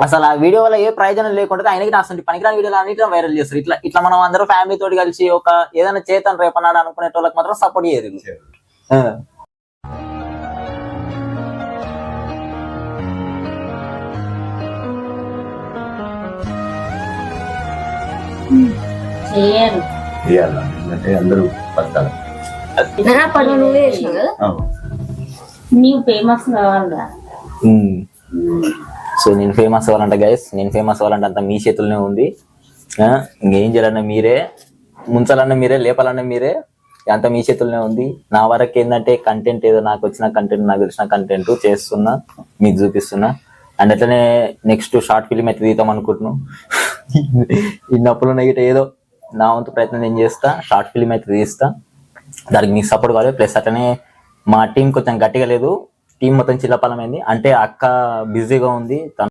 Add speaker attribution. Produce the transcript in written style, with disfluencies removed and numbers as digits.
Speaker 1: అసలు ఆ వీడియో వల్ల ఏ ప్రయోజనం లేకుండా ఆయనకి అసలు పనికిరాని వీడియోలు అన్నిటిని వైరల్ చేస్తారు. ఇట్లా ఇట్లా మనం అందరూ ఫ్యామిలీ తోటి కలిసి ఒక ఏదైనా చేతాను రేపన్నాడు అనుకునే వాళ్ళకి మాత్రం సపోర్ట్ చేయరు.
Speaker 2: ఎందుకంటే అందరూ బతకాలి.
Speaker 3: నీవు ఫేమస్ కావాలరా.
Speaker 1: సో నేను ఫేమస్ అవ్వాలంటే గైస్, నేను ఫేమస్ అవ్వాలంటే అంత మీ చేతుల్లోనే ఉంది. ఇంకేం చేయాలన్నా మీరే, ముంచాలన్నా మీరే, లేపాలన్నా మీరే, అంత మీ చేతుల్లోనే ఉంది. నా వరకు ఏంటంటే కంటెంట్ ఏదో నాకు వచ్చిన కంటెంట్, నాకు తెలిసిన కంటెంట్ చేస్తున్నా, మీకు చూపిస్తున్నా. అండ్ అట్లనే నెక్స్ట్ షార్ట్ ఫిలిం అయితే తీద్దాం అనుకుంటున్నాం. ఇన్నప్పుడు నైట్ ఏదో నా వంతు ప్రయత్నం నేను చేస్తా, షార్ట్ ఫిలిం అయితే తీస్తా. దానికి మీకు సపోర్ట్ కావాలి. ప్లస్ అట్లనే మా టీం కొంచెం గట్టిగా లేదు, టీం మొత్తం చిల్లపాలమైంది. అంటే అక్క బిజీగా ఉంది.